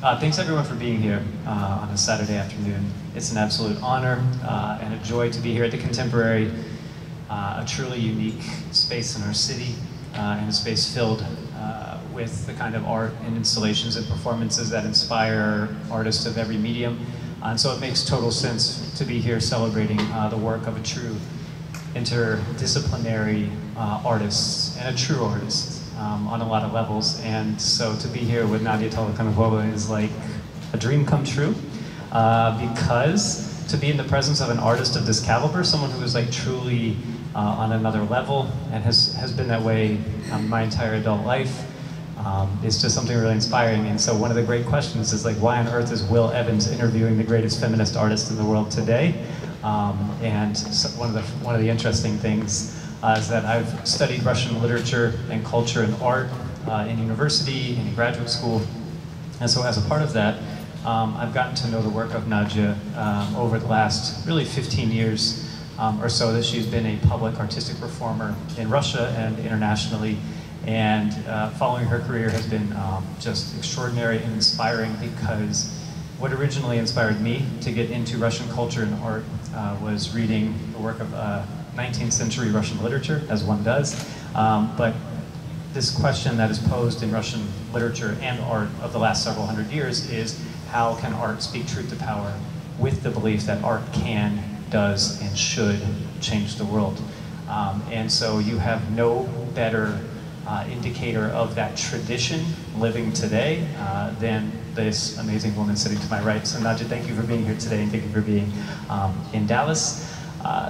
Thanks everyone for being here on a Saturday afternoon. It's an absolute honor and a joy to be here at the Contemporary, a truly unique space in our city, and a space filled with the kind of art and installations and performances that inspire artists of every medium. And so it makes total sense to be here celebrating the work of a true interdisciplinary artist and a true artist. On a lot of levels, and so to be here with Nadia Tolokonnikova is like a dream come true, because to be in the presence of an artist of this caliber, someone who is like truly on another level and has been that way my entire adult life, is just something really inspiring. And so one of the great questions is like, why on earth is Will Evans interviewing the greatest feminist artist in the world today? And so one of the interesting things is that I've studied Russian literature and culture and art in university and in graduate school. And so as a part of that, I've gotten to know the work of Nadia over the last really 15 years or so that she's been a public artistic performer in Russia and internationally. And following her career has been just extraordinary and inspiring, because what originally inspired me to get into Russian culture and art was reading the work of 19th century Russian literature, as one does, but this question that is posed in Russian literature and art of the last several hundred years is, how can art speak truth to power with the belief that art can, does, and should change the world? And so you have no better indicator of that tradition living today than this amazing woman sitting to my right. So Nadia, thank you for being here today, and thank you for being in Dallas.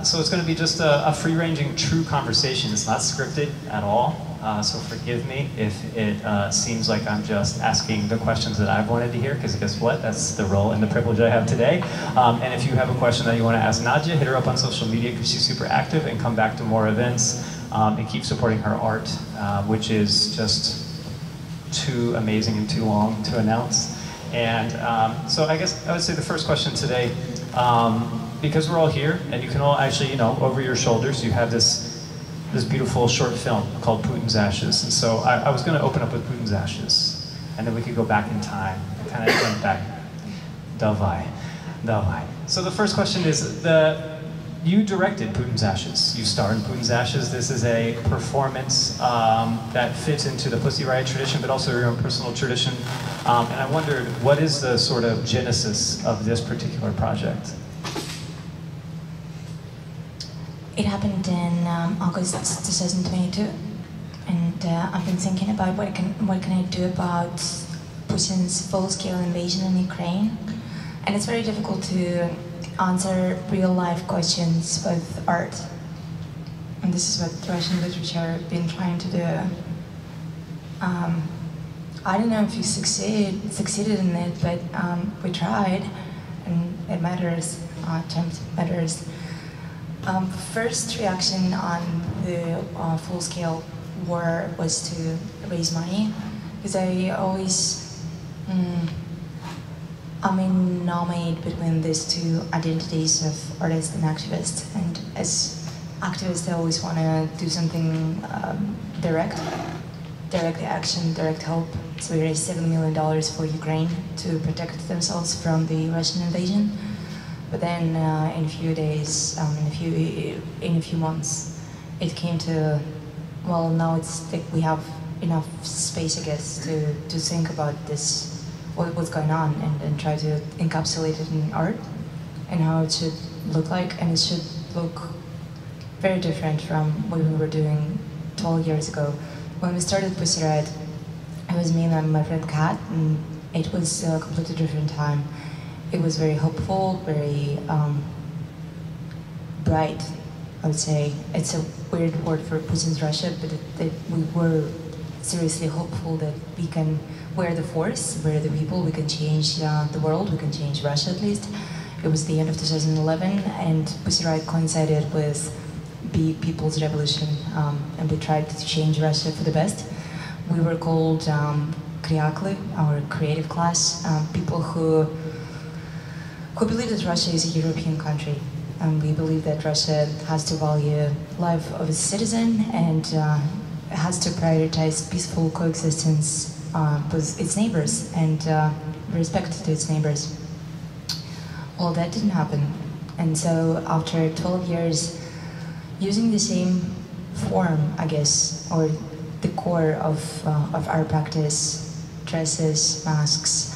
So it's going to be just a free-ranging, true conversation. It's not scripted at all, so forgive me if it seems like I'm just asking the questions that I've wanted to hear, because guess what? That's the role and the privilege I have today. And if you have a question that you want to ask Nadia, hit her up on social media, because she's super active, and come back to more events and keep supporting her art, which is just too amazing and too long to announce. And so I guess I would say the first question today, because we're all here, and you can all actually, over your shoulders, you have this beautiful short film called Putin's Ashes. And so I was going to open up with Putin's Ashes, and then we could go back in time, kind of went back. Davai. So the first question is, you directed Putin's Ashes. You starred in Putin's Ashes. This is a performance that fits into the Pussy Riot tradition, but also your own personal tradition. And I wondered, what is the sort of genesis of this particular project? It happened in August 2022, and I've been thinking about what can I do about Putin's full-scale invasion in Ukraine. And it's very difficult to answer real-life questions with art. And this is what Russian literature has been trying to do. I don't know if you succeeded in it, but we tried, and it matters. Attempt matters. First reaction on the full-scale war was to raise money, because I always, I'm in nominate between these two identities of artist and activist. And as activist, I always want to do something direct action, direct help. So we raised $7 million for Ukraine to protect themselves from the Russian invasion. But then in a few days, in a few months, it came to, well, now it's like we have enough space, I guess, to think about this, what's going on, and try to encapsulate it in art and how it should look like. And it should look very different from what we were doing 12 years ago. When we started Pussy Riot, it was me and my friend Kat, and it was a completely different time. It was very hopeful, very bright, I would say. It's a weird word for Putin's Russia, but we were seriously hopeful that we can, we're the force, we're the people, we can change the world, we can change Russia at least. It was the end of 2011, and Pussy Riot coincided with the People's Revolution, and we tried to change Russia for the best. We were called Kriakli, our creative class, people who believe that Russia is a European country. And we believe that Russia has to value life of its citizen and has to prioritize peaceful coexistence with its neighbors. And respect to its neighbors. Well, that didn't happen. And so after 12 years, using the same form, I guess, or the core of our practice, dresses, masks,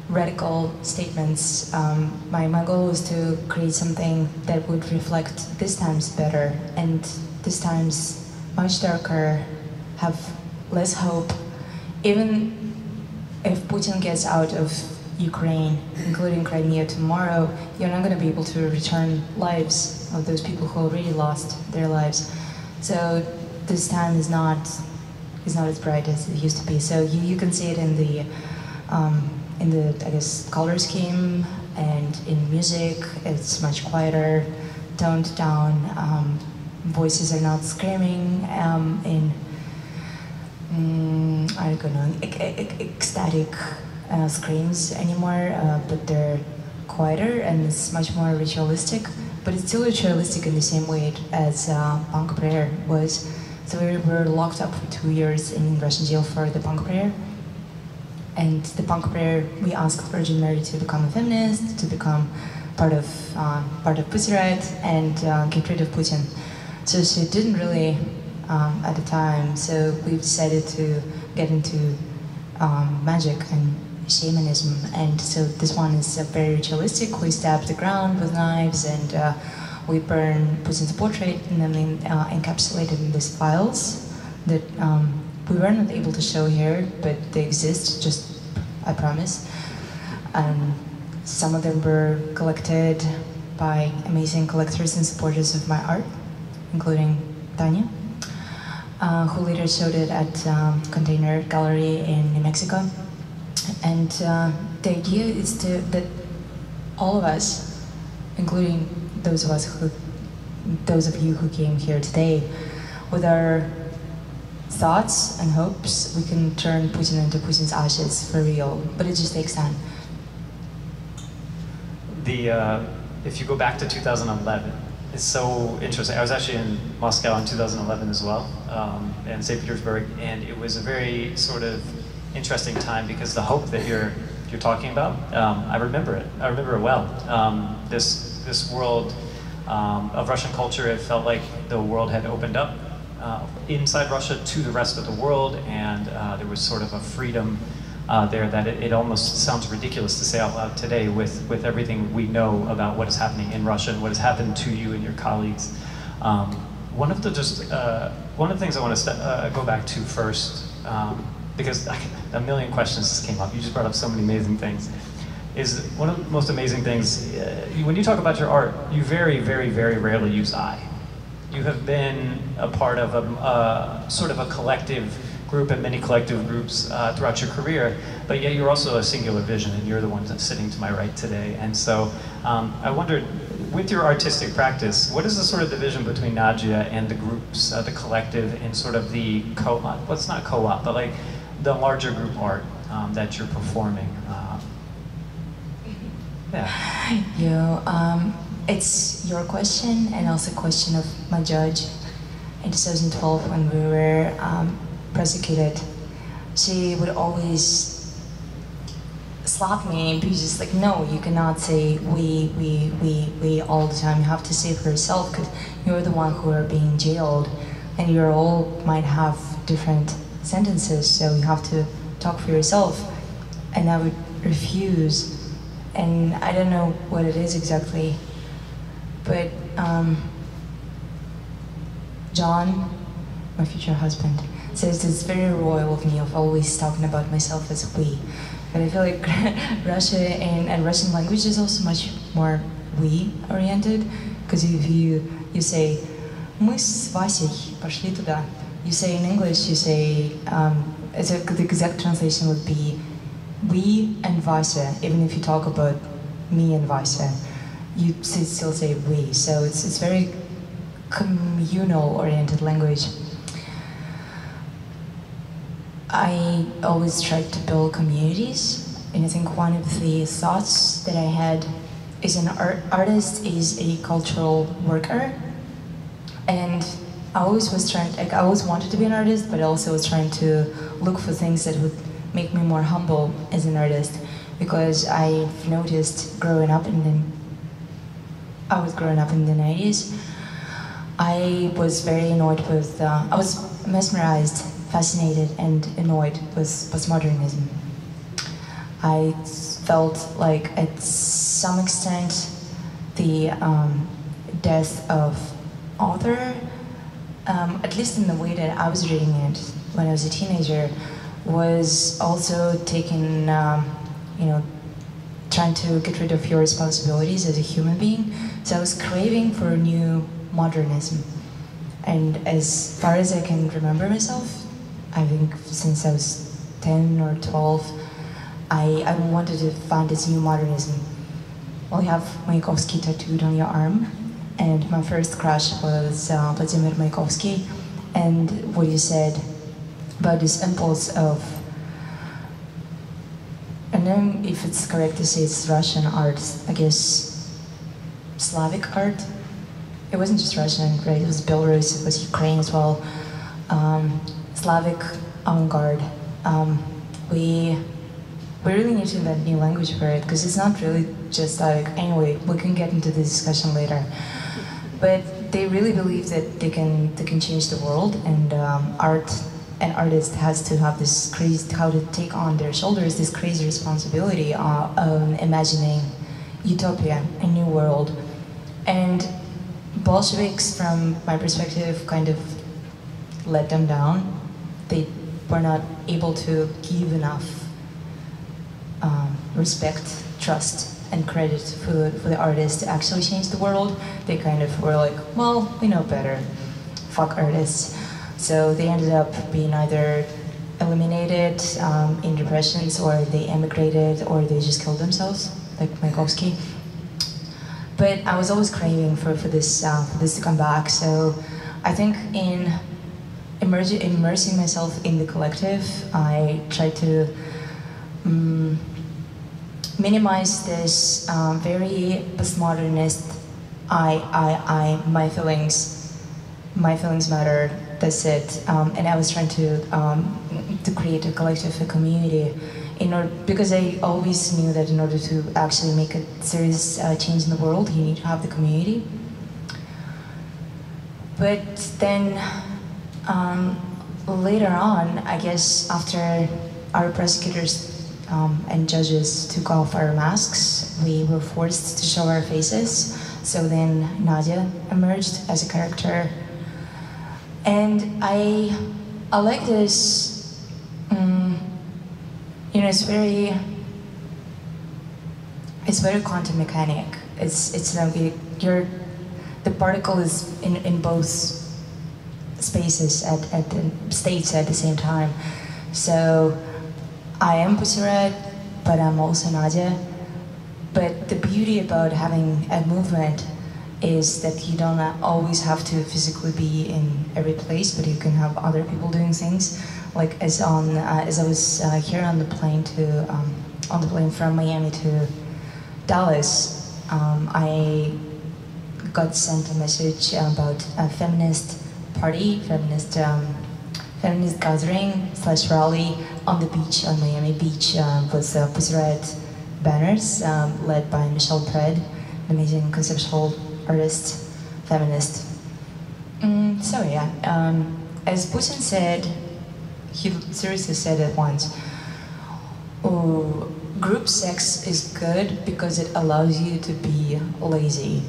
radical statements, my goal was to create something that would reflect these times better, and these times much darker, have less hope. Even if Putin gets out of Ukraine, including Crimea tomorrow, you're not going to be able to return lives of those people who already lost their lives. So this time is not as bright as it used to be. So you can see it in the I guess color scheme and in music. It's much quieter, toned down. Voices are not screaming I don't know, ecstatic screams anymore, but they're quieter and it's much more ritualistic. But it's still ritualistic in the same way as punk prayer was. So we were locked up for 2 years in Russian jail for the punk prayer. And the punk prayer, we asked Virgin Mary to become a feminist, to become part of Pussy Riot, and get rid of Putin. So she didn't really at the time. So we decided to get into magic and shamanism. And so this one is very ritualistic. We stab the ground with knives, and we burn Putin's portrait and then encapsulate it in these files that we were not able to show here, but they exist, just I promise. Some of them were collected by amazing collectors and supporters of my art, including Tanya, who later showed it at Container Gallery in New Mexico. And the idea is that all of us, including those of you who came here today, with our thoughts and hopes, we can turn Putin into Putin's ashes for real, but it just takes time. If you go back to 2011, it's so interesting. I was actually in Moscow in 2011 as well, and St. Petersburg, and it was a very sort of interesting time because the hope that you're talking about, I remember it. I remember it well. This world of Russian culture, it felt like the world had opened up inside Russia to the rest of the world, and there was sort of a freedom there that it almost sounds ridiculous to say out loud today with everything we know about what is happening in Russia and what has happened to you and your colleagues. One of the things I want to go back to first, because a million questions just came up. You just brought up so many amazing things. Is one of the most amazing things, when you talk about your art, you very, very, very rarely use I. You have been a part of a sort of a collective group and many collective groups throughout your career, but yet you're also a singular vision, and you're the one that's sitting to my right today. And so I wondered, with your artistic practice, what is the sort of division between Nadia and the groups, the collective, and sort of the co-op, well, it's not co-op, but like the larger group art that you're performing? Yeah. It's your question and also a question of my judge. In 2012, when we were prosecuted, she would always slap me and be just like, no, you cannot say we all the time. You have to say it for yourself, because you're the one who are being jailed, and you all might have different sentences, so you have to talk for yourself. And I would refuse, and I don't know what it is exactly, but John, my future husband, says it's very royal of me of always talking about myself as we. But I feel like Russia and Russian language is also much more we-oriented, because if you say, мы с Васей пошли туда, you say in English, you say, the exact translation would be we and Vasa, even if you talk about me and Vasa, you still say we. So it's very communal-oriented language. I always tried to build communities, and I think one of the thoughts that I had is an artist is a cultural worker, and I always was trying, like I always wanted to be an artist, but I also was trying to look for things that would make me more humble as an artist, because I've noticed growing up in the, I was growing up in the 90s. I was very annoyed with, I was mesmerized, fascinated, and annoyed with postmodernism. I felt like, at some extent, the death of author, at least in the way that I was reading it when I was a teenager, was also taking, you know, trying to get rid of your responsibilities as a human being. So I was craving for a new modernism. And as far as I can remember myself, I think since I was 10 or 12, I wanted to find this new modernism. Well, you have Mayakovsky tattooed on your arm, and my first crush was Vladimir Mayakovsky, and what you said about this impulse of, I don't know if it's correct to say it's Russian art, I guess Slavic art. It wasn't just Russian, right? It was Belarus, it was Ukraine as well. Slavic avant-garde. We really need to invent a new language for it, because it's not really just Slavic. Anyway, we can get into the discussion later. But they really believe that they can change the world, and an artist has to have this crazy, how to take on their shoulders this crazy responsibility of imagining utopia, a new world. And Bolsheviks, from my perspective, kind of let them down. They were not able to give enough respect, trust, and credit for the artists to actually change the world. They kind of were like, well, we know better, fuck artists. So they ended up being either eliminated in repressions, or they emigrated, or they just killed themselves, like Mayakovsky. But I was always craving for this to come back. So I think in immersing myself in the collective, I tried to minimize this very postmodernist my feelings matter, that's it. And I was trying to create a collective, a community, because I always knew that in order to actually make a serious change in the world, you need to have the community. But then later on, I guess after our prosecutors and judges took off our masks, we were forced to show our faces. So then Nadia emerged as a character. And I like this, you know, it's very quantum mechanic. It's like the particle is in both spaces at the states at the same time. So I am Pussy Riot, but I'm also Nadia. But the beauty about having a movement is that you don't always have to physically be in every place, but you can have other people doing things. Like as I was here on the plane from Miami to Dallas, I got sent a message about a feminist party, feminist gathering / rally on the beach, on Miami Beach, with Pussy Riot banners led by Michelle Pred, an amazing conceptual artist, feminist. So yeah, as Putin said, he seriously said it once, group sex is good because it allows you to be lazy.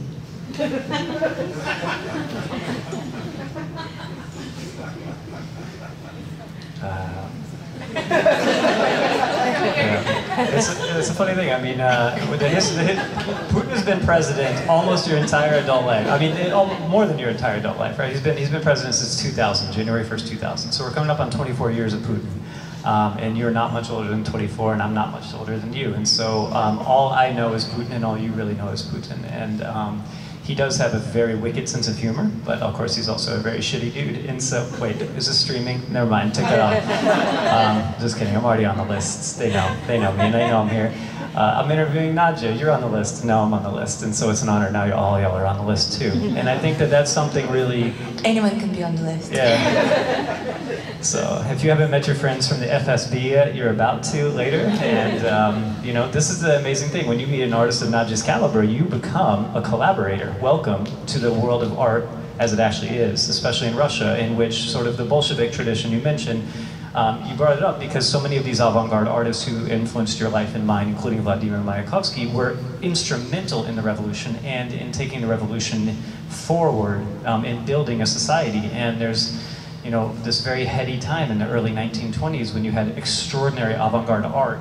It's a funny thing. I mean, Putin has been president almost your entire adult life. I mean, more than your entire adult life, right? He's been president since 2000, January 1st, 2000. So we're coming up on 24 years of Putin. And you're not much older than 24, and I'm not much older than you. And so all I know is Putin, and all you really know is Putin. And He does have a very wicked sense of humor, but of course he's also a very shitty dude. And so, wait, is this streaming? Never mind, take that off. Just kidding, I'm already on the list. They know me, and they know I'm here. I'm interviewing Nadja, you're on the list. No, I'm on the list, and so it's an honor. Now all y'all are on the list too. And I think that that's something really... Anyone can be on the list. Yeah. So if you haven't met your friends from the FSB yet, you're about to later. And you know, this is the amazing thing. When you meet an artist of Nadja's caliber, you become a collaborator. Welcome to the world of art as it actually is, especially in Russia, in which sort of the Bolshevik tradition you mentioned, you brought it up because so many of these avant-garde artists who influenced your life and mine, including Vladimir Mayakovsky, were instrumental in the revolution and in taking the revolution forward in building a society. And there's, you know, this very heady time in the early 1920s when you had extraordinary avant-garde art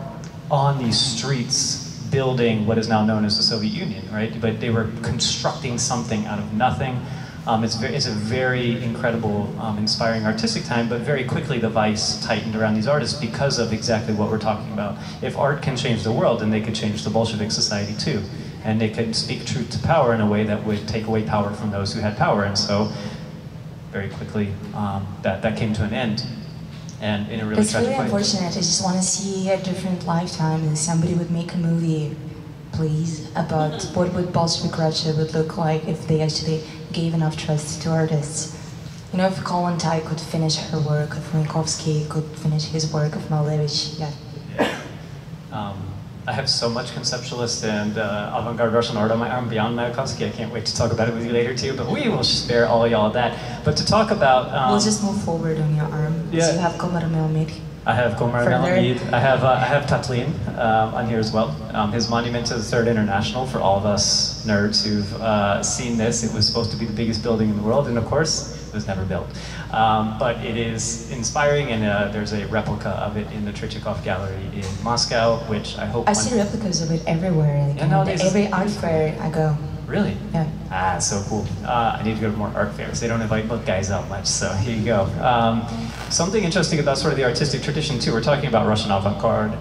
on these streets building what is now known as the Soviet Union, right? But they were constructing something out of nothing. It's a very incredible, inspiring artistic time, but very quickly the vice tightened around these artists because of exactly what we're talking about. If art can change the world, then they could change the Bolshevik society too. And they could speak truth to power in a way that would take away power from those who had power. And so, very quickly, that came to an end. And in a really tragic way. It's really unfortunate. I just want to see a different lifetime and somebody would make a movie, please, about what would Bolshevik Russia would look like if they actually gave enough trust to artists. You know, if Kollontai could finish her work, if Mayakovsky could finish his work, if Malevich, yeah. I have so much conceptualist and avant-garde Russian art on my arm beyond Mayakovsky. I can't wait to talk about it with you later too, but we will spare all y'all that. But to talk about... we'll just move forward on your arm. Yeah. So you have Komar Melamid. I have Komar Melamid. I have Tatlin on here as well. His monument to the Third International, for all of us nerds who've seen this, it was supposed to be the biggest building in the world, and of course, it was never built. But it is inspiring, and there's a replica of it in the Tretyakov Gallery in Moscow, which I hope... I see replicas of it everywhere. Like, yeah, every art fair I go. Really? Yeah. Ah, so cool. I need to go to more art fairs. They don't invite book guys out much, so here you go. Something interesting about sort of the artistic tradition too, we're talking about Russian avant-garde,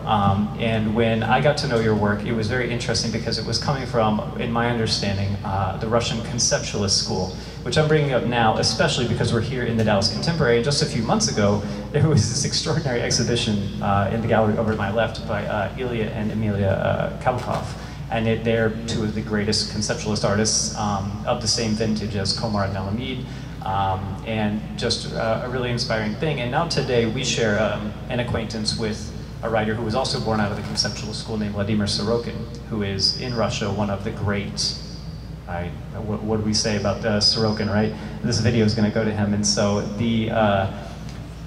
and when I got to know your work, it was very interesting because it was coming from, in my understanding, the Russian conceptualist school, which I'm bringing up now, especially because we're here in the Dallas Contemporary. Just a few months ago, there was this extraordinary exhibition in the gallery over to my left by Ilya and Emilia Kabakov. And they're two of the greatest conceptualist artists of the same vintage as Komar and Melamid, and just a really inspiring thing. And now today we share an acquaintance with a writer who was also born out of the conceptualist school named Vladimir Sorokin, who is in Russia one of the great, what do we say about Sorokin, right? This video is going to go to him, and so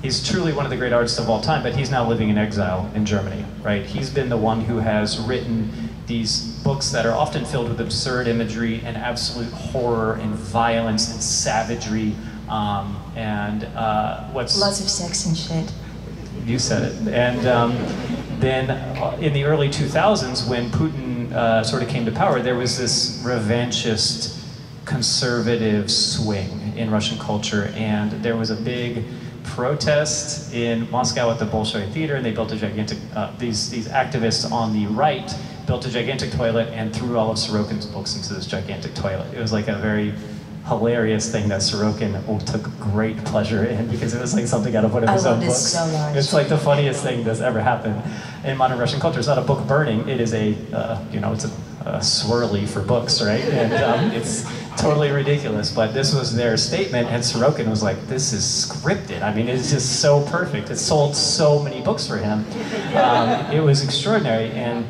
he's truly one of the great artists of all time, but he's now living in exile in Germany, right? He's been the one who has written these books that are often filled with absurd imagery and absolute horror and violence and savagery, lots of sex and shit. You said it. And then in the early 2000s, when Putin sort of came to power, there was this revanchist conservative swing in Russian culture, and there was a big protest in Moscow at the Bolshoi Theater, and they built a gigantic, these activists on the right built a gigantic toilet and threw all of Sorokin's books into this gigantic toilet. It was like a very hilarious thing that Sorokin took great pleasure in because it was like something out of one of his own books. So much. It's like the funniest thing that's ever happened in modern Russian culture. It's not a book burning, it is a, it's a swirly for books, right? And it's totally ridiculous, but this was their statement, and Sorokin was like, this is scripted. I mean, it's just so perfect. It sold so many books for him. It was extraordinary, and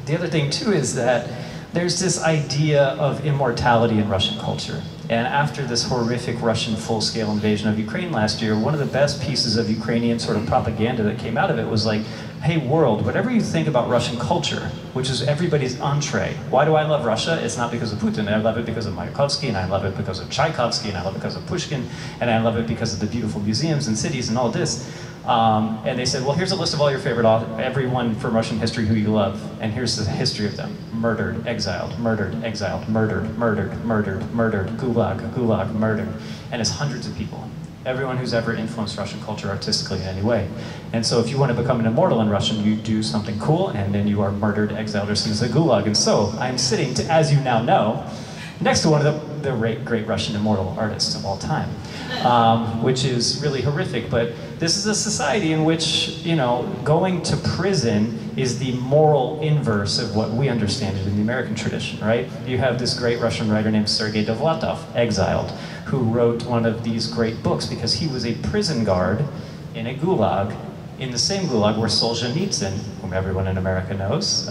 the other thing too is that there's this idea of immortality in Russian culture. And after this horrific Russian full-scale invasion of Ukraine last year, one of the best pieces of Ukrainian sort of propaganda that came out of it was like, hey world, whatever you think about Russian culture, which is everybody's entree. Why do I love Russia? It's not because of Putin. I love it because of Mayakovsky, and I love it because of Tchaikovsky, and I love it because of Pushkin, and I love it because of the beautiful museums and cities and all this. And they said, well, here's a list of all your favorite authors, everyone from Russian history who you love, and here's the history of them. Murdered, exiled, murdered, exiled, murdered, murdered, murdered, murdered, gulag, gulag, murdered. And it's hundreds of people. Everyone who's ever influenced Russian culture artistically in any way. And so if you want to become an immortal in Russian, you do something cool, and then you are murdered, exiled, or sent to the gulag. And so I'm sitting, as you now know, next to one of the great Russian immortal artists of all time, which is really horrific. But this is a society in which, you know, going to prison is the moral inverse of what we understand it in the American tradition, right? You have this great Russian writer named Sergei Dovlatov, exiled, who wrote one of these great books because he was a prison guard in a gulag, in the same gulag where Solzhenitsyn, whom everyone in America knows,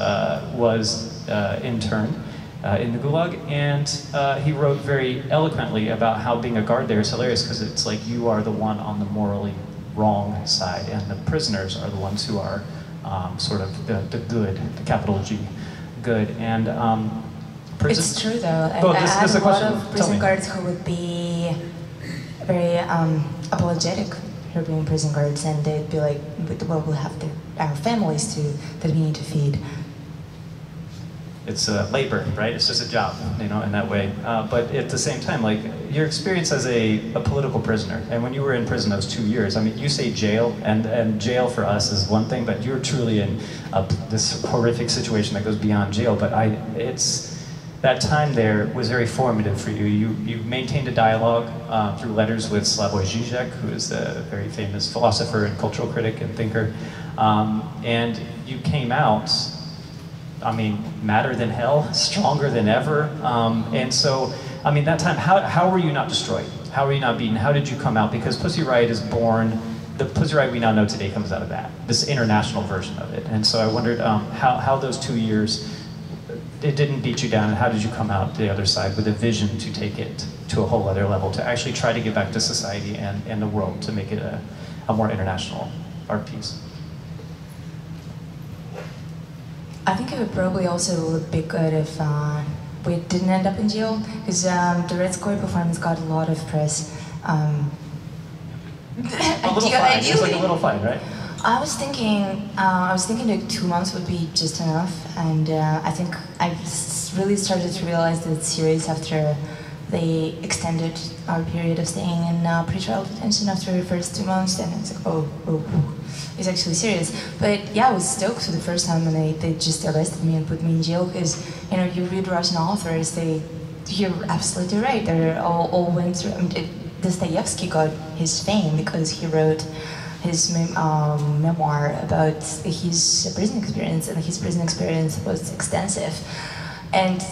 was interned in the gulag. And he wrote very eloquently about how being a guard there is hilarious because it's like you are the one on the morally wrong side and the prisoners are the ones who are sort of the good, the capital G, good. And it's true though. Well, I had a lot of prison me. guards who would be very apologetic for being prison guards, and they'd be like, well, we'll have our families too that we need to feed. It's labor, right? It's just a job, you know, in that way. But at the same time, like, your experience as a political prisoner, and when you were in prison those 2 years, I mean, you say jail, and jail for us is one thing, but you're truly in this horrific situation that goes beyond jail. But that time there was very formative for you. You maintained a dialogue through letters with Slavoj Žižek, who is a very famous philosopher and cultural critic and thinker. And you came out, I mean, madder than hell, stronger than ever. And so, I mean, that time, how were you not destroyed? How were you not beaten? How did you come out? Because Pussy Riot is born, the Pussy Riot we now know today comes out of that, this international version of it. And so I wondered how those 2 years, it didn't beat you down, and how did you come out the other side with a vision to take it to a whole other level, to actually try to get back to society and the world, to make it a more international art piece? I think it would probably also be good if we didn't end up in jail, because the Red Square performance got a lot of press. A little fine. It was like a little fine, right? I was thinking like 2 months would be just enough, and I think I really started to realize that series after they extended our period of staying in pretrial detention after the first 2 months, and it's like, oh, it's actually serious. But yeah, I was stoked for the first time when they just arrested me and put me in jail, because, you know, you read Russian authors, you're absolutely right, they all went through. I mean, Dostoevsky got his fame because he wrote his memoir about his prison experience, and his prison experience was extensive. And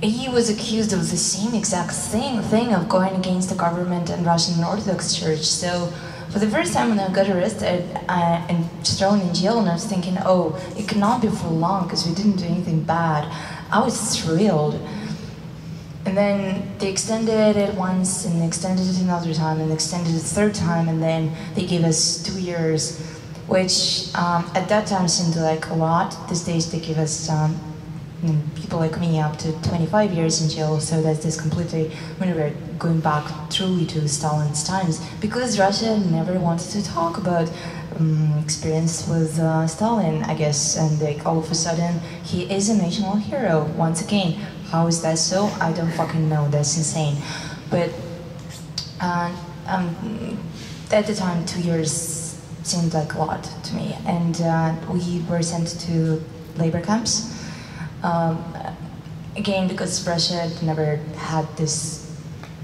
he was accused of the same exact thing of going against the government and Russian Orthodox Church. So for the first time when I got arrested and thrown in jail, and I was thinking, oh, it cannot be for long because we didn't do anything bad, I was thrilled. And then they extended it once, and they extended it another time, and extended it a third time, and then they gave us 2 years, which at that time seemed like a lot. These days they give us people like me up to 25 years in jail, so that's this completely, when we're going back truly to Stalin's times, because Russia never wanted to talk about experience with Stalin, I guess, and like all of a sudden he is a national hero once again. How is that so? I don't fucking know, that's insane. But at the time, 2 years seemed like a lot to me, and we were sent to labor camps. Again, because Russia never had this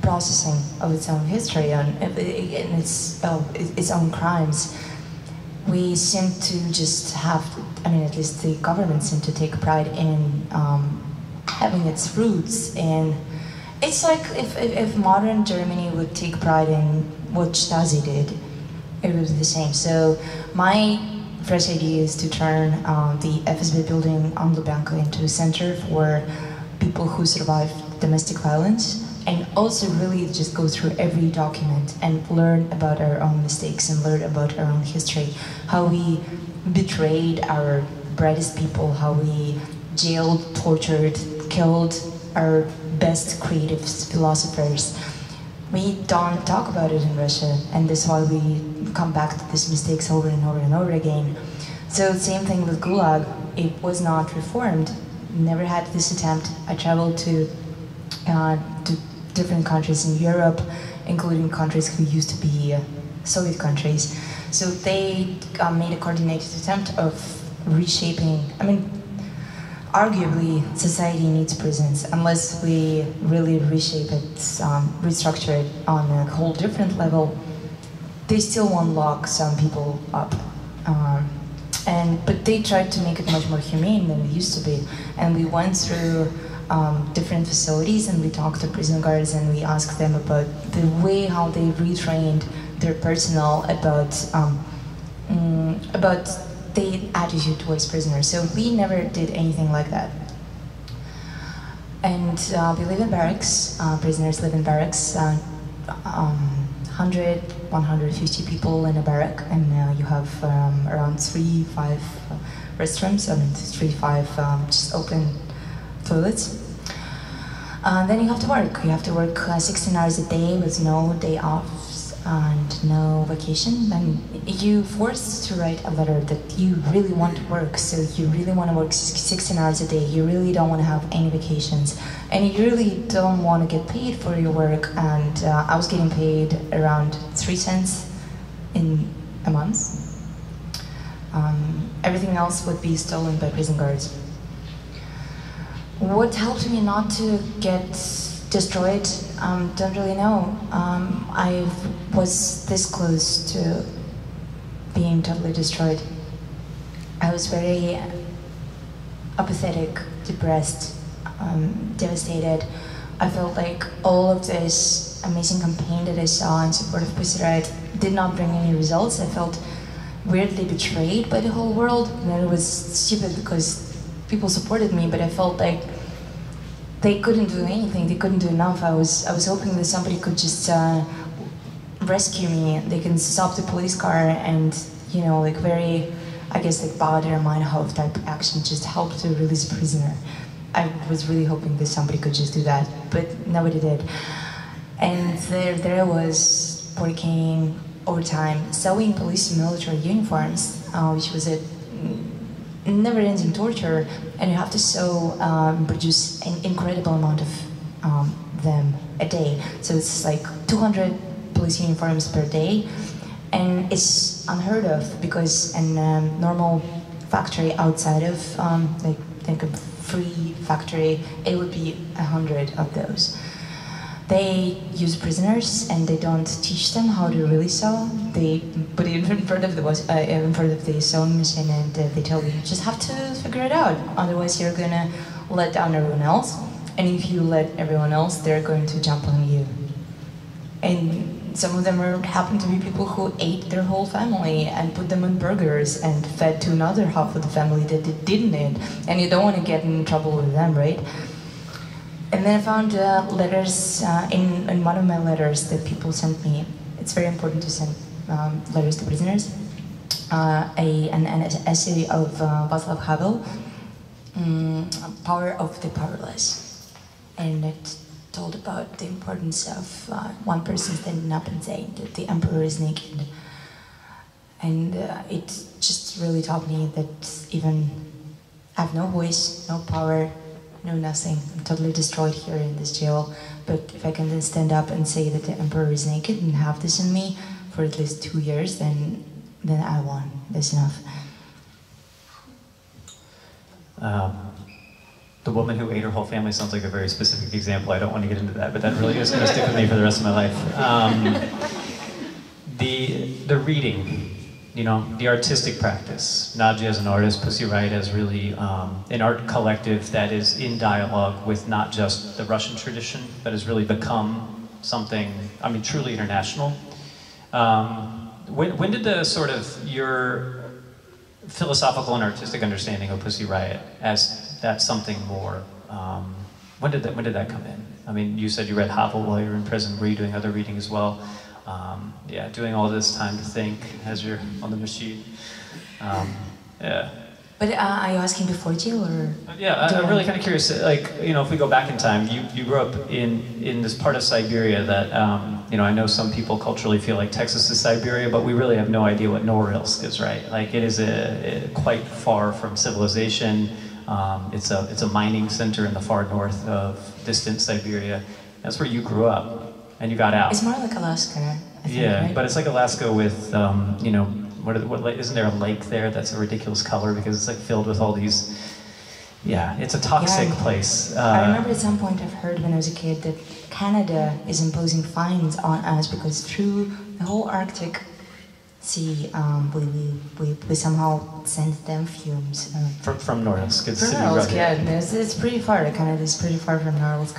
processing of its own history and its own crimes. We seem to just have, I mean, at least the government seemed to take pride in having its roots. And it's like if modern Germany would take pride in what Stasi did, it would be the same. So my fresh idea is to turn the FSB building on Lubyanka into a center for people who survived domestic violence, and also really just go through every document and learn about our own mistakes and learn about our own history, how we betrayed our brightest people, how we jailed, tortured, killed our best creative philosophers. We don't talk about it in Russia, and that's why we come back to these mistakes over and over and over again. So same thing with Gulag, it was not reformed, never had this attempt. I traveled to different countries in Europe, including countries who used to be Soviet countries. So they made a coordinated attempt of reshaping, I mean, arguably, society needs prisons unless we really reshape it, restructure it on a whole different level. They still won't lock some people up, but they tried to make it much more humane than it used to be. And we went through different facilities and we talked to prison guards and we asked them about the way how they retrained their personnel about their attitude towards prisoners. So we never did anything like that. And we live in barracks, prisoners live in barracks, 100, 150 people in a barrack, and you have around 3-5 restrooms, 3-5 just open toilets. Then you have to work. You have to work 16 hours a day with no day off and no vacation. Then you're forced to write a letter that you really want to work. So you really want to work 16 hours a day. You really don't want to have any vacations. And you really don't want to get paid for your work. And I was getting paid around 3 cents in a month. Everything else would be stolen by prison guards. What helped me not to get destroyed, don't really know. I was this close to being totally destroyed. I was very apathetic, depressed, devastated. I felt like all of this amazing campaign that I saw in support of Pussy Riot did not bring any results. I felt weirdly betrayed by the whole world. And it was stupid because people supported me, but I felt like they couldn't do anything, they couldn't do enough. I was hoping that somebody could just rescue me. They can stop the police car and, you know, like very, I guess, like Baader-Meinhof type action, just help to release a prisoner. I was really hoping that somebody could just do that, but nobody did. And there I was working overtime, sewing police and military uniforms, which was a never-ending torture, and you have to sew, produce an incredible amount of them a day. So it's like 200 police uniforms per day, and it's unheard of because in a normal factory outside of, like a free factory, it would be 100 of those. They use prisoners and they don't teach them how to really sew. They put it in front of the sewing machine and they tell you just have to figure it out. Otherwise you're gonna let down everyone else. And if you let everyone else, they're going to jump on you. And some of them happen to be people who ate their whole family and put them on burgers and fed to another half of the family that they didn't eat. And you don't want to get in trouble with them, right? And then I found letters, in one of my letters that people sent me. It's very important to send letters to prisoners. An essay of Václav Havel, Power of the Powerless. And it told about the importance of one person standing up and saying that the emperor is naked. And it just really taught me that even I have no voice, no power, no nothing. I'm totally destroyed here in this jail. But if I can then stand up and say that the emperor is naked and have this in me for at least 2 years, then I won. That's enough. The woman who ate her whole family sounds like a very specific example. I don't want to get into that, but that really is going to stick with me for the rest of my life. The reading, you know, the artistic practice. Nadia as an artist, Pussy Riot as really an art collective that is in dialogue with not just the Russian tradition, but has really become something, I mean, truly international. When did the sort of your philosophical and artistic understanding of Pussy Riot as that something more, when did that come in? I mean, you said you read Havel while you were in prison. Were you doing other reading as well? Yeah, doing all this time to think as you're on the machine. Yeah. But are you asking before jail or? Yeah, I'm really kind of curious. Like, you know, if we go back in time, you grew up in this part of Siberia that, you know, I know some people culturally feel like Texas is Siberia, but we really have no idea what Norilsk is, right? Like, it is quite far from civilization. It's a mining center in the far north of distant Siberia. That's where you grew up, and you got out. It's more like Alaska, I think, yeah, right? but it's like Alaska with, you know, isn't there a lake there that's a ridiculous color because it's like filled with all these Yeah, it's a toxic place. I remember at some point I've heard when I was a kid that Canada is imposing fines on us because through the whole Arctic Sea, we somehow send them fumes. From Norilsk, it's from city Norilsk, rugged. yeah, it's pretty far. Canada is pretty far from Norilsk.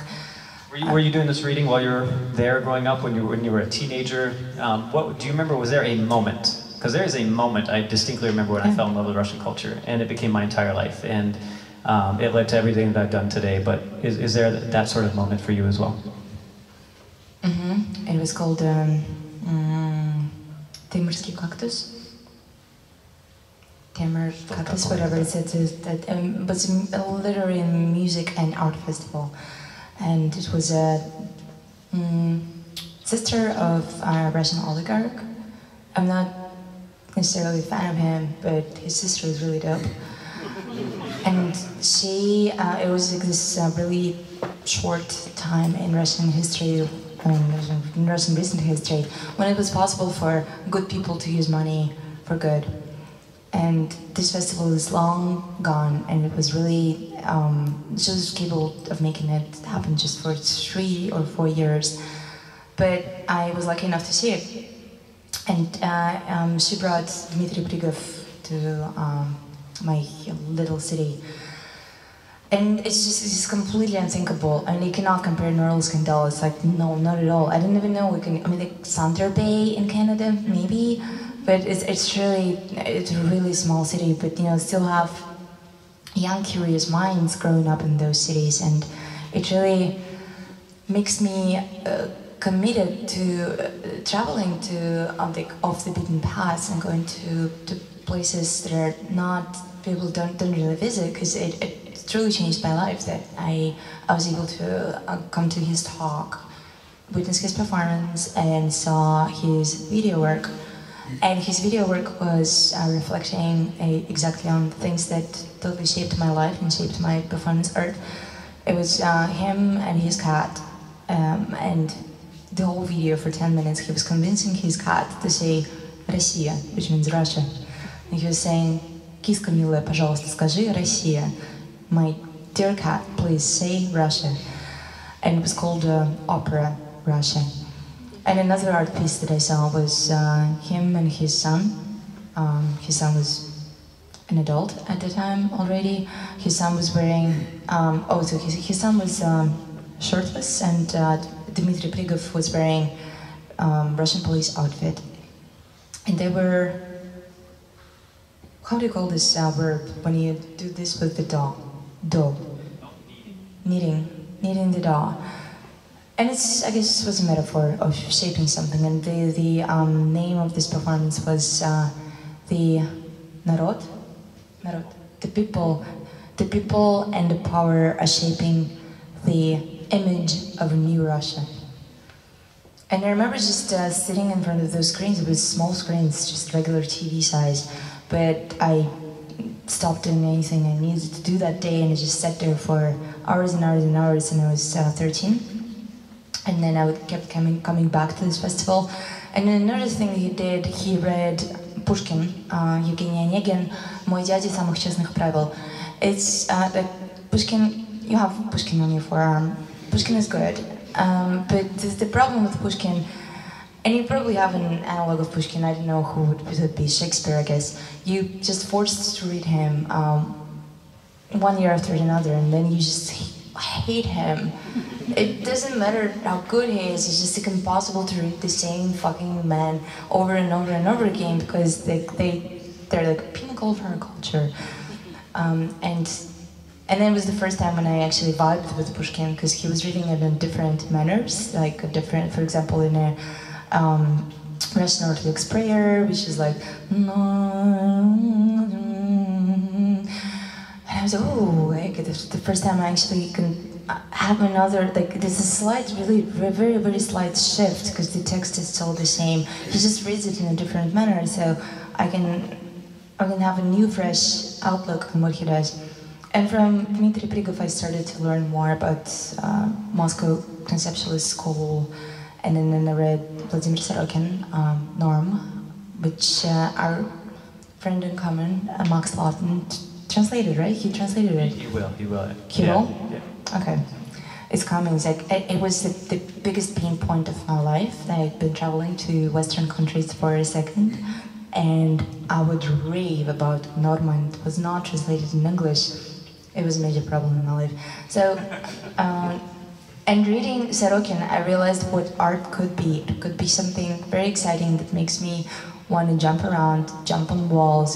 Were you doing this reading while you were there growing up, when you were a teenager? What do you remember? Was there a moment? Because there is a moment I distinctly remember when I fell in love with Russian culture, and it became my entire life, and it led to everything that I've done today. But is there that sort of moment for you as well? Mm-hmm. It was called Timurski cactus. Timur cactus, whatever it said. That was literally a music and art festival. And it was a sister of a Russian oligarch. I'm not necessarily a fan of him, but his sister is really dope. And she, it was like this really short time in Russian history, in Russian recent history, when it was possible for good people to use money for good. And this festival is long gone, and it was really, she was capable of making it happen just for 3 or 4 years. But I was lucky enough to see it. And she brought Dmitry Prigov to my little city. And it's completely unthinkable. I mean, you cannot compare Norilsk and Dal. It's like, no, not at all. I didn't even know we can, I mean, like Thunder Bay in Canada, maybe. But it's a really small city, but you know, still have young, curious minds growing up in those cities, and it really makes me committed to traveling to off the beaten paths and going to places that are not people don't really visit, because it truly changed my life. That I was able to come to his talk, witness his performance, and saw his video work. And his video work was reflecting exactly on things that totally shaped my life and shaped my performance art. It was him and his cat, and the whole video for 10 minutes he was convincing his cat to say Россия, which means Russia. And he was saying, "Киска милая, пожалуйста, скажи Россия. My dear cat, please say Russia." And it was called Opera Russia. And another art piece that I saw was him and his son. His son was an adult at the time already. His son was wearing, his son was shirtless, and Dmitry Prigov was wearing Russian police outfit. And they were, how do you call this verb when you do this with the dough? Dough. Kneading the dough. And it's, I guess, was a metaphor of shaping something. And the name of this performance was the Narod, the people and the power are shaping the image of a new Russia. And I remember just sitting in front of those screens. It was small screens, just regular TV size. But I stopped doing anything I needed to do that day, and I just sat there for hours and hours and hours. And I was 13. And then I kept coming back to this festival. And then another thing he did, he read Pushkin, Евгений Онегин, "Мой дядя самых честных правил." It's like Pushkin, you have Pushkin on your forearm. Pushkin is good, but the problem with Pushkin, and you probably have an analog of Pushkin, I don't know who would be, Shakespeare, I guess. You just forced to read him one year after another, and then you just hate him. It doesn't matter how good he is, it's just impossible to read the same fucking man over and over and over again, because they're like a pinnacle of our culture. And then it was the first time when I actually vibed with Pushkin, because he was reading it in different manners, like a different, for example, in a Russian Orthodox prayer, which is like, and I was like, oh, this is the first time I actually can have another, like, there's a slight, really, very, very slight shift, because the text is still the same. He just reads it in a different manner, so I can have a new, fresh outlook on what he does. And from Dmitry Prigov, I started to learn more about Moscow Conceptualist School, and then I read Vladimir Sorokin, Norm, which our friend in common, Max Lawton, translated, right? He translated it. He will. He Yeah. will? Yeah. Okay. It's coming. It's like, it was the biggest pain point of my life. I've been traveling to Western countries for a second, and I would rave about Normand. It was not translated in English. It was a major problem in my life. So, and reading Sorokin, I realized what art could be. It could be something very exciting that makes me want to jump around, jump on walls,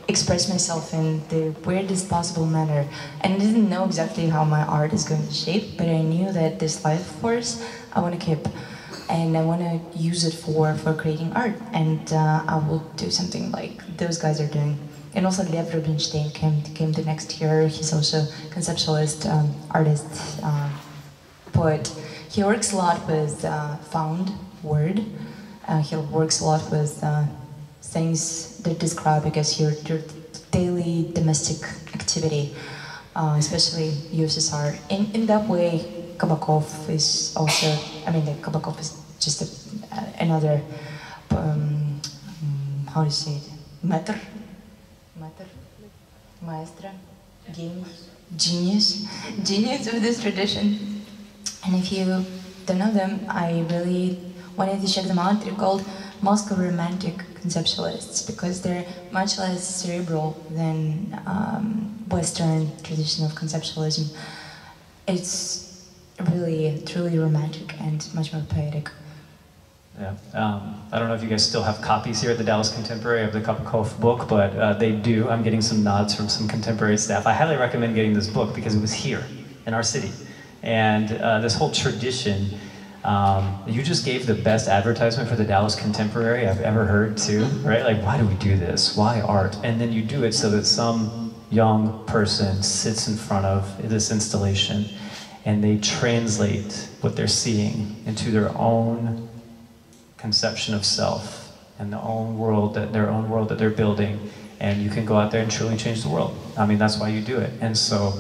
express myself in the weirdest possible manner. And I didn't know exactly how my art is going to shape, but I knew that this life force I want to keep. And I want to use it for creating art. And I will do something like those guys are doing. And also Lev Rubinstein came the next year. He's also conceptualist, artist, poet. He works a lot with found word. He works a lot with things that describe, I guess, your daily domestic activity, especially USSR. In that way, Kabakov is also, I mean, like, Kabakov is just another, how do you say it, master, maestro, genius of this tradition. And if you don't know them, I really wanted to check them out. They're called Moscow Romantic Conceptualists because they're much less cerebral than Western tradition of conceptualism. It's really, truly romantic and much more poetic. Yeah. I don't know if you guys still have copies here at the Dallas Contemporary of the Kapakov book, but they do. I'm getting some nods from some contemporary staff. I highly recommend getting this book because it was here in our city. And this whole tradition, you just gave the best advertisement for the Dallas Contemporary I've ever heard too, right? Like, why do we do this? Why art? And then you do it so that some young person sits in front of this installation and they translate what they're seeing into their own conception of self and their own world that they're building, and you can go out there and truly change the world. I mean, that's why you do it. And so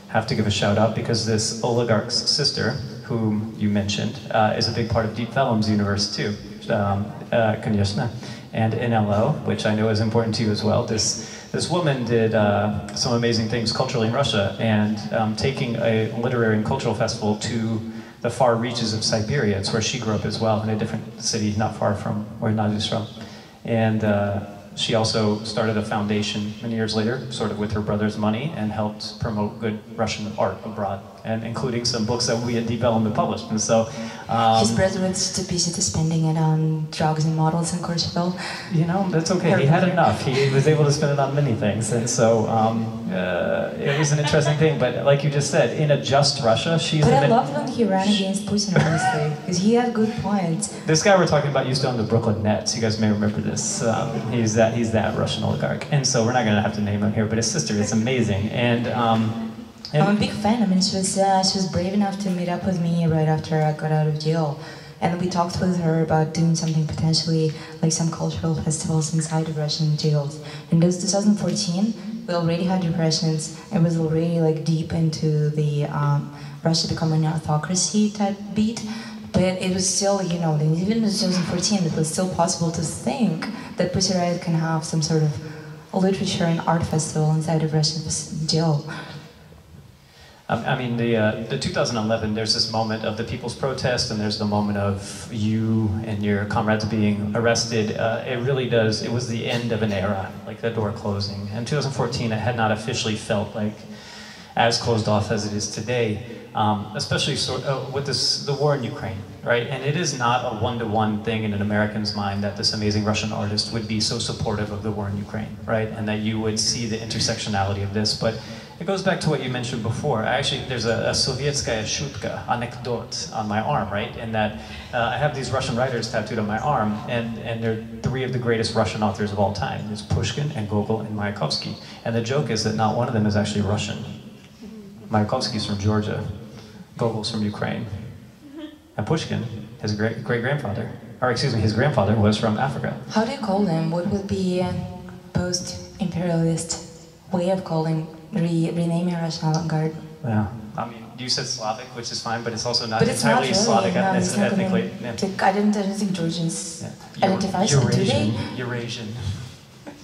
have to give a shout out because this oligarch's sister, whom you mentioned, is a big part of Deep Vellum's universe too, Konyeshna, and NLO, which I know is important to you as well. This woman did some amazing things culturally in Russia, and taking a literary and cultural festival to the far reaches of Siberia. It's where she grew up as well, in a different city not far from where Nadia's from. And she also started a foundation many years later, sort of with her brother's money, and helped promote good Russian art abroad, and including some books that we at Deep Vellum had published. And so, his brother was too busy to spending it on drugs and models in Courcheville. You know, that's okay. He had enough. He was able to spend it on many things, and so it was an interesting thing. But like you just said, in a just Russia, she's. But I loved when he ran against Putin, honestly, because he had good points. This guy we're talking about used to own the Brooklyn Nets. You guys may remember this. He's that Russian oligarch, and so we're not going to have to name him here. But his sister is amazing, and I'm a big fan. I mean, she was brave enough to meet up with me right after I got out of jail, and we talked with her about doing something potentially like some cultural festivals inside of Russian jails. In 2014, we already had repressions. It was already like deep into the Russia becoming an autocracy type beat. But it was still, you know, even in 2014, it was still possible to think that Pussy Riot can have some sort of literature and art festival inside of Russian jail. I mean, the 2011, there's this moment of the people's protest, and there's the moment of you and your comrades being arrested. It really does, it was the end of an era, like the door closing. In 2014, it had not officially felt like as closed off as it is today, especially with the war in Ukraine, right? And it is not a one-to-one thing in an American's mind that this amazing Russian artist would be so supportive of the war in Ukraine, right? And that you would see the intersectionality of this. But it goes back to what you mentioned before. Actually, there's a Sovietskaya shutka, anecdote on my arm, right? And that I have these Russian writers tattooed on my arm, and they're three of the greatest Russian authors of all time. It's Pushkin and Gogol and Mayakovsky. And the joke is that not one of them is actually Russian. Mayakovsky's from Georgia, Gogol's from Ukraine, and Pushkin, his great-grandfather, or excuse me, his grandfather was from Africa. How do you call them? What would be a post-imperialist way of calling, renaming Russian avant-garde? Yeah, I mean, you said Slavic, which is fine, but it's also not entirely really, Slavic ethnically. Yeah. I didn't think Georgians identify as Eurasian.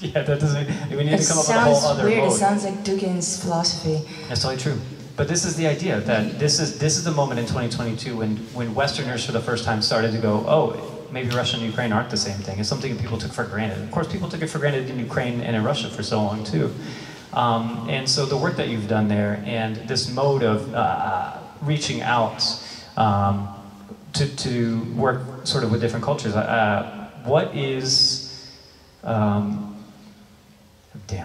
Yeah, that doesn't. We need It to come up with a whole sounds other weird. mode. It sounds like Dugin's philosophy. That's totally true. But this is the idea that this is the moment in 2022 when Westerners for the first time started to go, oh, maybe Russia and Ukraine aren't the same thing. It's something that people took for granted. Of course, people took it for granted in Ukraine and in Russia for so long too. And so the work that you've done there and this mode of reaching out to work sort of with different cultures. What is, damn,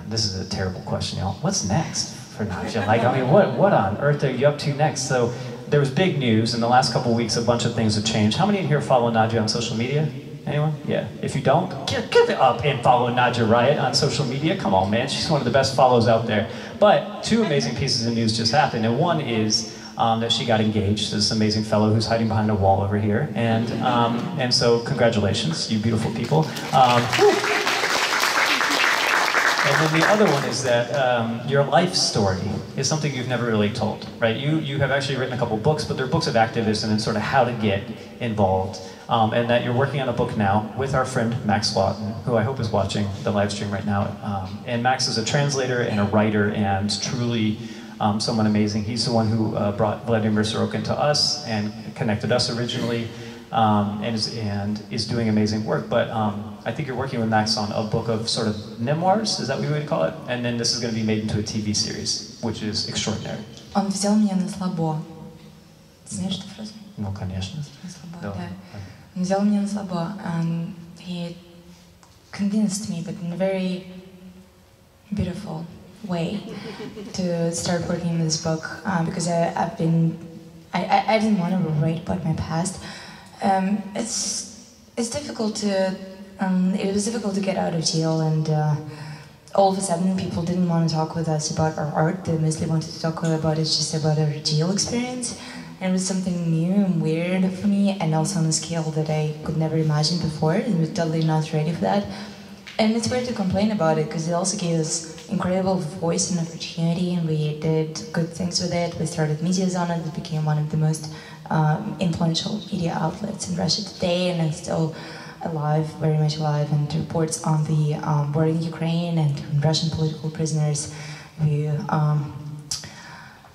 this is a terrible question, y'all. What's next for Nadja? Like, I mean, what on earth are you up to next? So there was big news in the last couple of weeks. A bunch of things have changed. How many in here follow Nadja on social media? Anyone? Yeah. If you don't, get up and follow Nadja Riot on social media. Come on, man. She's one of the best follows out there. But two amazing pieces of news just happened. And one is that she got engaged to this amazing fellow who's hiding behind a wall over here. And so congratulations, you beautiful people. And then the other one is that your life story is something you've never really told, right? You have actually written a couple books, but they're books of activism and sort of how to get involved. And that you're working on a book now with our friend Max Lawton, who I hope is watching the live stream right now. And Max is a translator and a writer and truly someone amazing. He's the one who brought Vladimir Sorokin to us and connected us originally. And is doing amazing work. But I think you're working with Max on a book of sort of memoirs, is that what you would call it? And then this is going to be made into a TV series, which is extraordinary. Он взял меня на слабо. Знаешь эту фразу? Ну, конечно. На слабо, да. Он взял меня на слабо, and he convinced me, but in a very beautiful way, to start working on this book, because I didn't want to write about my past. It's difficult to, it was difficult to get out of jail, and all of a sudden people didn't want to talk with us about our art. They mostly wanted to talk about it just about our jail experience. And it was something new and weird for me, and also on a scale that I could never imagine before, and was totally not ready for that. And it's weird to complain about it, because it also gave us incredible voice and opportunity, and we did good things with it. We started medias on it. It became one of the most influential media outlets in Russia today, and it's still alive, very much alive, and reports on the war in Ukraine and Russian political prisoners.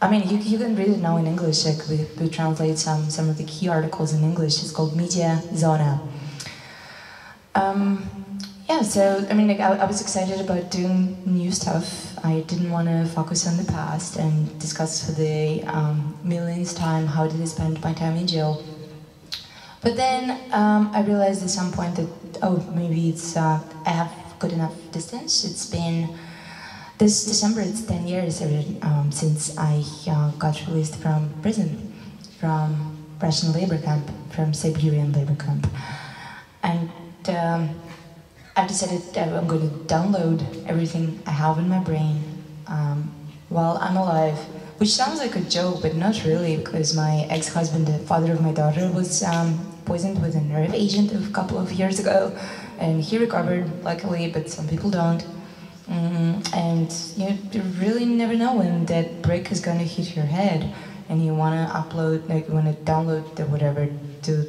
I mean, you can read it now in English. Like we translate some of the key articles in English. It's called Media Zona. Yeah, so I mean, like, I was excited about doing new stuff. I didn't want to focus on the past and discuss for the millionth time how did I spend my time in jail. But then I realized at some point that, oh, maybe it's I have good enough distance. It's been this December. It's 10 years since I got released from prison, from Russian labor camp, from Siberian labor camp, and. I've decided that I'm going to download everything I have in my brain while I'm alive, which sounds like a joke, but not really, because my ex-husband, the father of my daughter, was poisoned with a nerve agent a couple of years ago, and he recovered, luckily, but some people don't. And you really never know when that brick is going to hit your head, and you want to upload, like you want to download the whatever to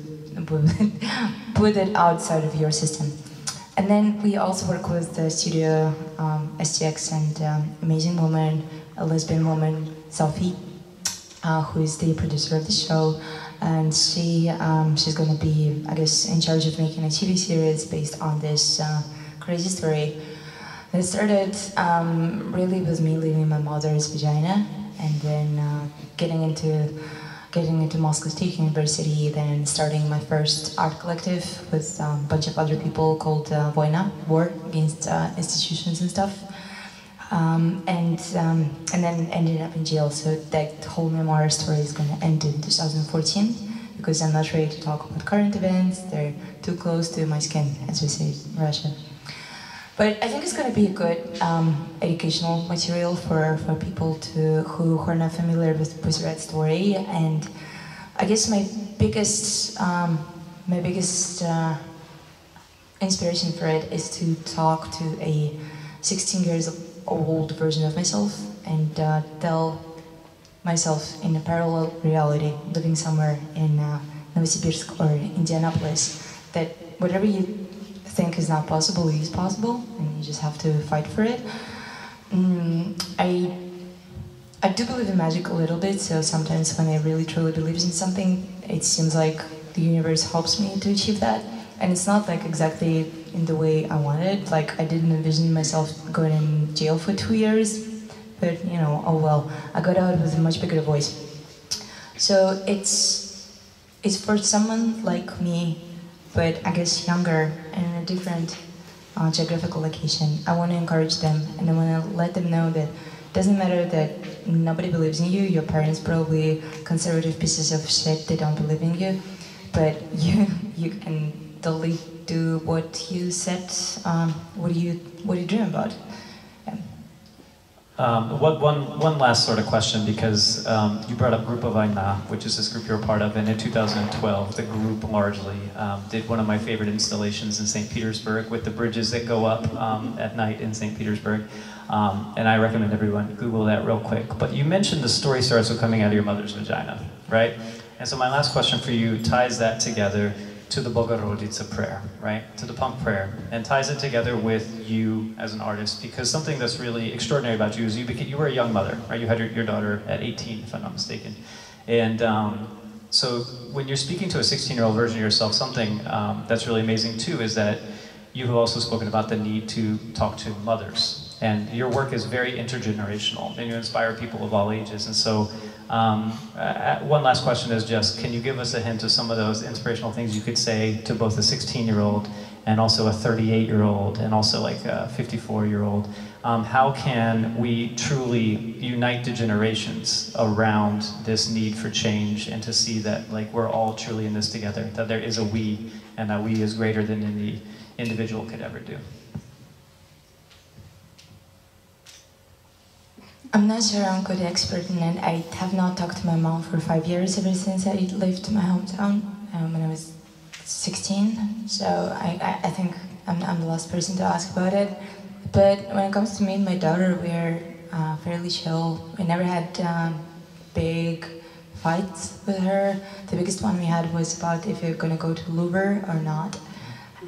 put it outside of your system. And then we also work with the studio STX and amazing woman, a lesbian woman, Sophie, who is the producer of the show, and she's going to be, I guess, in charge of making a TV series based on this crazy story. It started really with me leaving my mother's vagina, and then getting into Moscow State University, then starting my first art collective with a bunch of other people called Voina, War Against Institutions and stuff, and then ended up in jail. So that whole memoir story is going to end in 2014, because I'm not ready to talk about current events. They're too close to my skin, as we say in Russia. But I think it's going to be a good educational material for people who are not familiar with that story. And I guess my biggest inspiration for it is to talk to a 16 years old version of myself and tell myself in a parallel reality, living somewhere in Novosibirsk or Indianapolis, that whatever you think is not possible is possible, and you just have to fight for it. I do believe in magic a little bit, so sometimes when I really truly believe in something, it seems like the universe helps me to achieve that. And it's not like exactly in the way I wanted. Like I didn't envision myself going in jail for 2 years, but you know, oh well, I got out with a much bigger voice. So it's for someone like me, but I guess younger and in a different geographical location. I want to encourage them, and I want to let them know that it doesn't matter that nobody believes in you. Your parents probably conservative pieces of shit. They don't believe in you, but you can totally do what you said. What do you dream about? One last sort of question, because you brought up Grupa Vojna, which is this group you're a part of, and in 2012, the group largely did one of my favorite installations in St. Petersburg with the bridges that go up at night in St. Petersburg. And I recommend everyone Google that real quick. But you mentioned the story starts with coming out of your mother's vagina, right? And so my last question for you ties that together to the Bogorodica prayer, right? To the punk prayer, and ties it together with you as an artist, because something that's really extraordinary about you is you were a young mother, right? You had your daughter at 18, if I'm not mistaken. And so when you're speaking to a 16-year-old version of yourself, something that's really amazing too is that you have also spoken about the need to talk to mothers. And your work is very intergenerational, and you inspire people of all ages. And so one last question is just, can you give us a hint of some of those inspirational things you could say to both a 16-year-old and also a 38-year-old and also like a 54-year-old? How can we truly unite the generations around this need for change, and to see that like we're all truly in this together, that there is a we, and that we is greater than any individual could ever do? I'm not sure I'm a good expert in it. I have not talked to my mom for 5 years, ever since I left my hometown when I was 16. So I think I'm the last person to ask about it. But when it comes to me and my daughter, we're fairly chill. We never had big fights with her. The biggest one we had was about if you're gonna go to Louvre or not.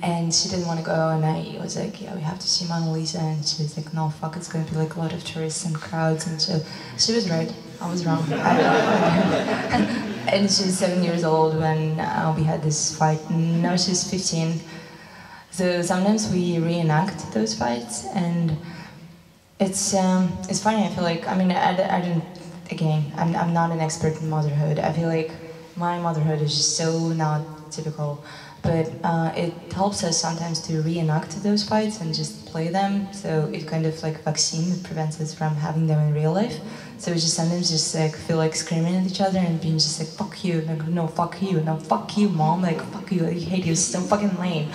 And she didn't want to go, and I was like, yeah, we have to see Mona Lisa. And she was like, no, fuck, it's going to be like a lot of tourists and crowds. And so she was right, I was wrong. And she's 7 years old when we had this fight, and now she's 15. So sometimes we reenact those fights, and it's funny. I feel like, I mean, I don't, again, I'm not an expert in motherhood. I feel like my motherhood is just so not typical. But it helps us sometimes to reenact those fights and just play them. So it's kind of like a vaccine that prevents us from having them in real life. So we just sometimes just like feel like screaming at each other and being just like, fuck you, like, no, fuck you, no, fuck you, mom, like, fuck you, I hate you, it's so fucking lame.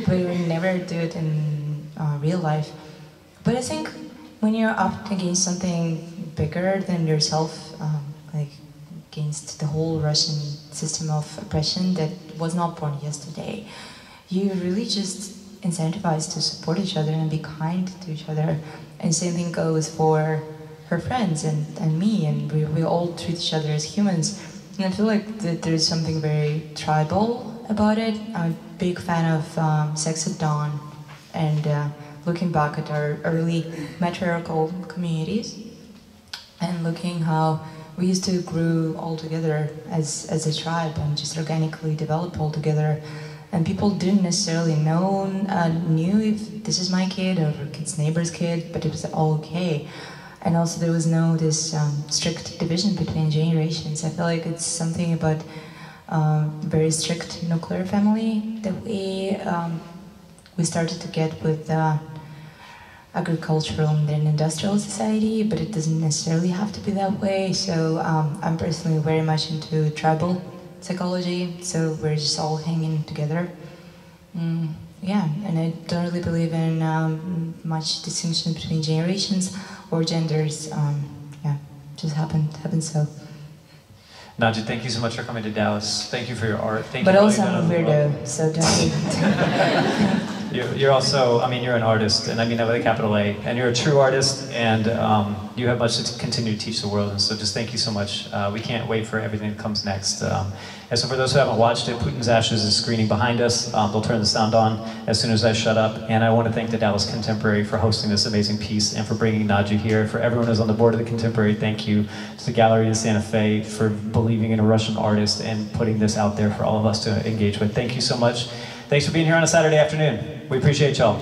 But we never do it in real life. But I think when you're up against something bigger than yourself, like against the whole Russian system of oppression that was not born yesterday, you really just incentivize to support each other and be kind to each other. And same thing goes for her friends and me, and we all treat each other as humans. And I feel like that there's something very tribal about it. I'm a big fan of Sex at Dawn, and looking back at our early matriarchal communities, and looking how we used to grow all together as a tribe and just organically develop all together. And people didn't necessarily knew if this is my kid or a kid's neighbor's kid, but it was all okay. And also there was no this strict division between generations. I feel like it's something about very strict nuclear family that we started to get with agricultural and then industrial society, but it doesn't necessarily have to be that way. So I'm personally very much into tribal psychology, so we're just all hanging together. Yeah, and I don't really believe in much distinction between generations or genders. Yeah, just happened so. Nadja, thank you so much for coming to Dallas. Thank you for your art. Thank but you also I'm a weirdo, so don't. you're also, I mean, you're an artist, and I mean that with a capital A, and you're a true artist, and you have much to continue to teach the world, and so just thank you so much. We can't wait for everything that comes next. And so for those who haven't watched it, Putin's Ashes is screening behind us. They'll turn the sound on as soon as I shut up, and I want to thank the Dallas Contemporary for hosting this amazing piece and for bringing Nadja here. For everyone who's on the board of the Contemporary, thank you to the Gallery of Santa Fe for believing in a Russian artist and putting this out there for all of us to engage with. Thank you so much. Thanks for being here on a Saturday afternoon. We appreciate y'all.